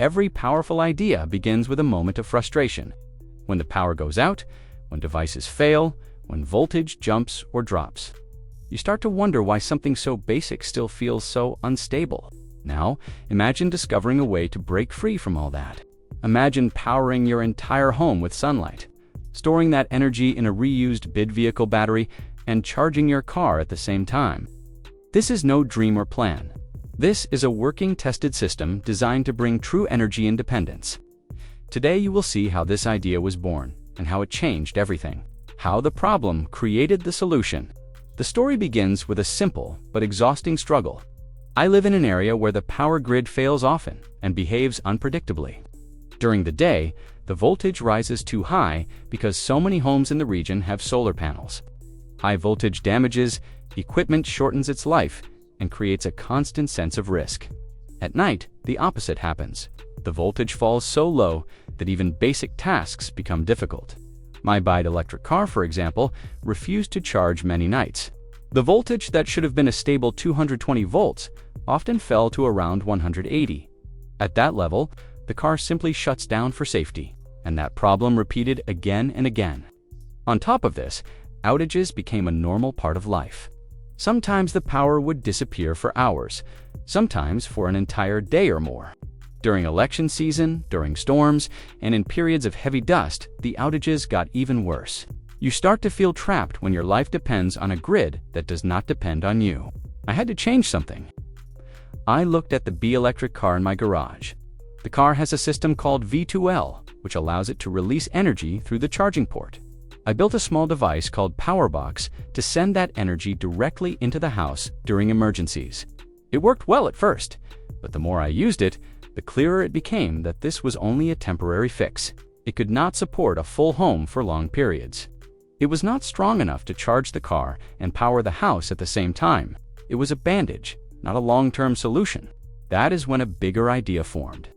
Every powerful idea begins with a moment of frustration. When the power goes out, when devices fail, when voltage jumps or drops. You start to wonder why something so basic still feels so unstable. Now, imagine discovering a way to break free from all that. Imagine powering your entire home with sunlight, storing that energy in a reused bid vehicle battery, and charging your car at the same time. This is no dream or plan. This is a working, tested system designed to bring true energy independence. Today you will see how this idea was born and how it changed everything. How the problem created the solution. The story begins with a simple but exhausting struggle. I live in an area where the power grid fails often and behaves unpredictably. During the day, the voltage rises too high because so many homes in the region have solar panels. High voltage damages, equipment shortens its life, and creates a constant sense of risk. At night, the opposite happens. The voltage falls so low that even basic tasks become difficult. My electric car, for example, refused to charge many nights. The voltage that should have been a stable 220 volts often fell to around 180. At that level, the car simply shuts down for safety, and that problem repeated again and again. On top of this, outages became a normal part of life. Sometimes the power would disappear for hours, sometimes for an entire day or more. During election season, during storms, and in periods of heavy dust, the outages got even worse. You start to feel trapped when your life depends on a grid that does not depend on you. I had to change something. I looked at the electric car in my garage. The car has a system called V2L, which allows it to release energy through the charging port. I built a small device called Powerbox to send that energy directly into the house during emergencies. It worked well at first, but the more I used it, the clearer it became that this was only a temporary fix. It could not support a full home for long periods. It was not strong enough to charge the car and power the house at the same time. It was a bandage, not a long-term solution. That is when a bigger idea formed.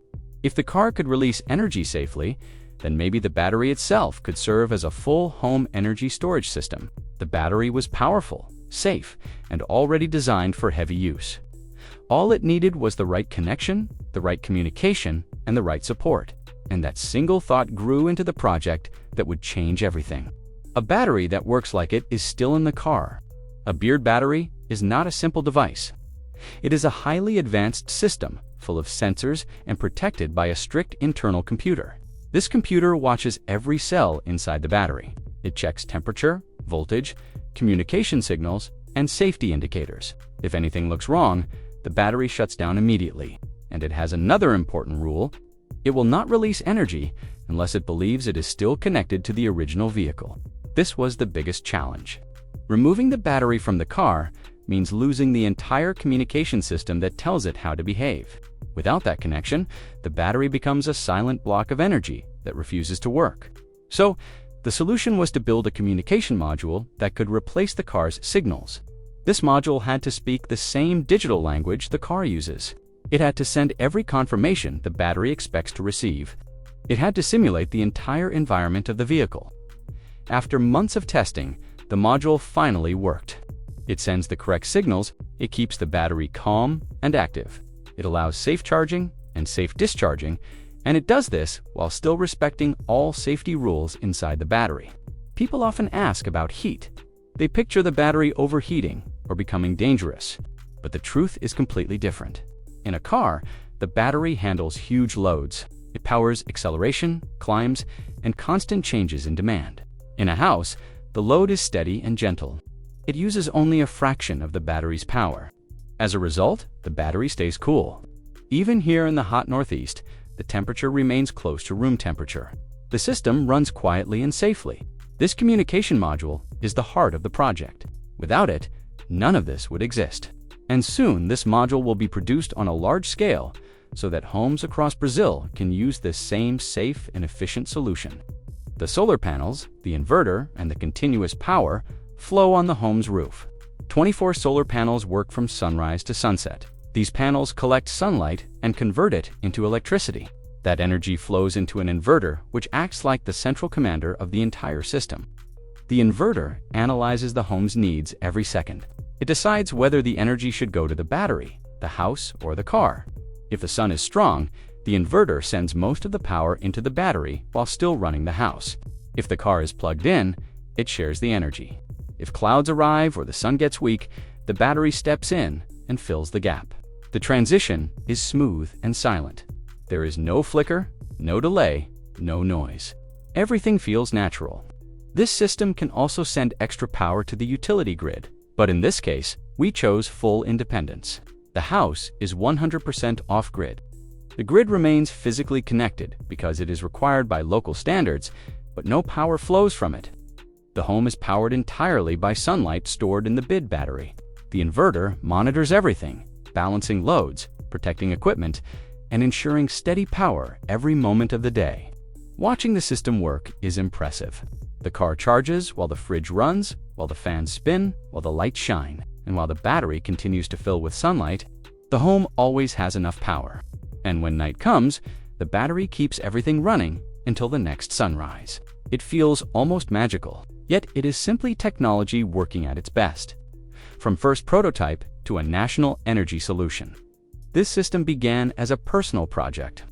If the car could release energy safely, then maybe the battery itself could serve as a full home energy storage system. The battery was powerful, safe, and already designed for heavy use. All it needed was the right connection, the right communication, and the right support. And that single thought grew into the project that would change everything. A battery that works like it is still in the car. A Beard battery is not a simple device. It is a highly advanced system, full of sensors and protected by a strict internal computer. This computer watches every cell inside the battery. It checks temperature, voltage, communication signals, and safety indicators. If anything looks wrong, the battery shuts down immediately. And it has another important rule. It will not release energy unless it believes it is still connected to the original vehicle. This was the biggest challenge. Removing the battery from the car means losing the entire communication system that tells it how to behave. Without that connection, the battery becomes a silent block of energy that refuses to work. So, the solution was to build a communication module that could replace the car's signals. This module had to speak the same digital language the car uses. It had to send every confirmation the battery expects to receive. It had to simulate the entire environment of the vehicle. After months of testing, the module finally worked. It sends the correct signals, it keeps the battery calm and active. It allows safe charging and safe discharging, and it does this while still respecting all safety rules inside the battery. People often ask about heat. They picture the battery overheating or becoming dangerous, but the truth is completely different. In a car, the battery handles huge loads. It powers acceleration, climbs, and constant changes in demand. In a house, the load is steady and gentle. It uses only a fraction of the battery's power. As a result, the battery stays cool. Even here in the hot Northeast, the temperature remains close to room temperature. The system runs quietly and safely. This communication module is the heart of the project. Without it, none of this would exist. And soon, this module will be produced on a large scale so that homes across Brazil can use this same safe and efficient solution. The solar panels, the inverter, and the continuous power flow on the home's roof. 24 solar panels work from sunrise to sunset. These panels collect sunlight and convert it into electricity. That energy flows into an inverter, which acts like the central commander of the entire system. The inverter analyzes the home's needs every second. It decides whether the energy should go to the battery, the house, or the car. If the sun is strong, The inverter sends most of the power into the battery while still running the house. If the car is plugged in, it shares the energy. If clouds arrive or the sun gets weak, the battery steps in and fills the gap. The transition is smooth and silent. There is no flicker, no delay, no noise. Everything feels natural. This system can also send extra power to the utility grid, but in this case, we chose full independence. The house is 100% off-grid. The grid remains physically connected because it is required by local standards, but no power flows from it. The home is powered entirely by sunlight stored in the BID battery. The inverter monitors everything, balancing loads, protecting equipment, and ensuring steady power every moment of the day. Watching the system work is impressive. The car charges while the fridge runs, while the fans spin, while the lights shine, and while the battery continues to fill with sunlight. The home always has enough power. And when night comes, the battery keeps everything running until the next sunrise. It feels almost magical, yet it is simply technology working at its best. From first prototype to a national energy solution. This system began as a personal project.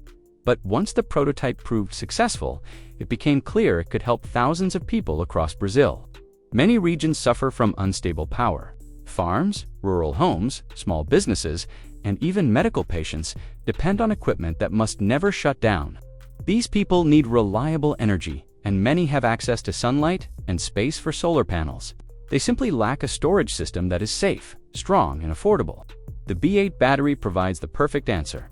But once the prototype proved successful, it became clear it could help thousands of people across Brazil. Many regions suffer from unstable power. Farms, rural homes, small businesses, and even medical patients depend on equipment that must never shut down. These people need reliable energy, and many have access to sunlight and space for solar panels. They simply lack a storage system that is safe, strong, and affordable. The B8 battery provides the perfect answer.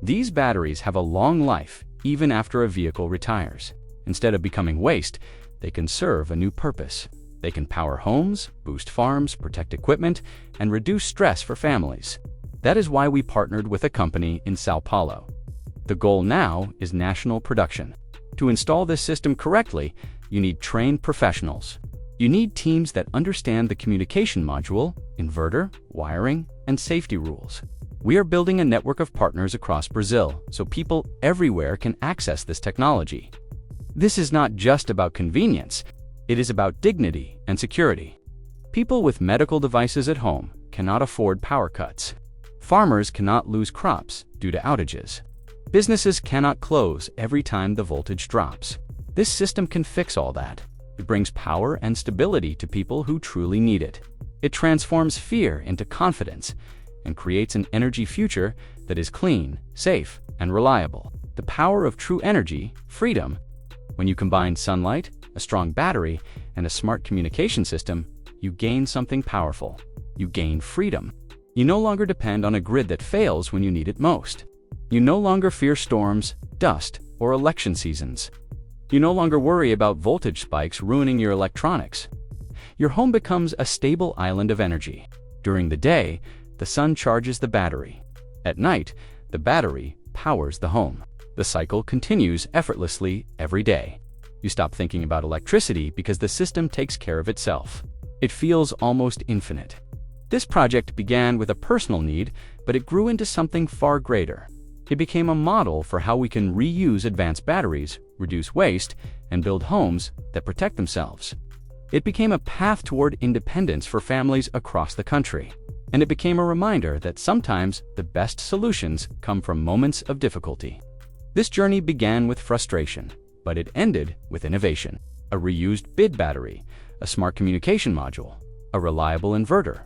These batteries have a long life, even after a vehicle retires. Instead of becoming waste, they can serve a new purpose. They can power homes, boost farms, protect equipment, and reduce stress for families. That is why we partnered with a company in São Paulo. The goal now is national production. To install this system correctly, you need trained professionals. You need teams that understand the communication module, inverter, wiring, and safety rules. We are building a network of partners across Brazil so people everywhere can access this technology. This is not just about convenience, it is about dignity and security. People with medical devices at home cannot afford power cuts. Farmers cannot lose crops due to outages. Businesses cannot close every time the voltage drops. This system can fix all that. It brings power and stability to people who truly need it. It transforms fear into confidence and creates an energy future that is clean, safe, and reliable. The power of true energy, freedom. When you combine sunlight, a strong battery, and a smart communication system, you gain something powerful. You gain freedom. You no longer depend on a grid that fails when you need it most. You no longer fear storms, dust, or election seasons. You no longer worry about voltage spikes ruining your electronics. Your home becomes a stable island of energy. During the day, the sun charges the battery. At night, the battery powers the home. The cycle continues effortlessly every day. You stop thinking about electricity because the system takes care of itself. It feels almost infinite. This project began with a personal need, but it grew into something far greater. It became a model for how we can reuse advanced batteries, reduce waste, and build homes that protect themselves. It became a path toward independence for families across the country. And it became a reminder that sometimes the best solutions come from moments of difficulty. This journey began with frustration, but it ended with innovation. A reused BID battery, a smart communication module, a reliable inverter,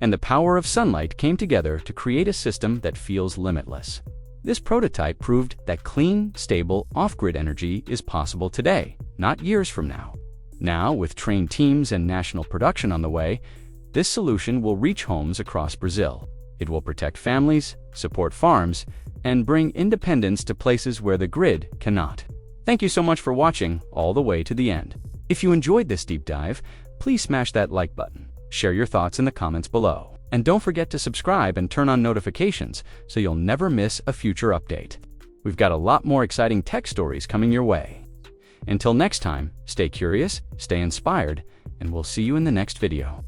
and the power of sunlight came together to create a system that feels limitless. This prototype proved that clean, stable, off-grid energy is possible today, not years from now. Now, with trained teams and national production on the way, this solution will reach homes across Brazil. It will protect families, support farms, and bring independence to places where the grid cannot. Thank you so much for watching all the way to the end. If you enjoyed this deep dive, please smash that like button. Share your thoughts in the comments below. And don't forget to subscribe and turn on notifications so you'll never miss a future update. We've got a lot more exciting tech stories coming your way. Until next time, stay curious, stay inspired, and we'll see you in the next video.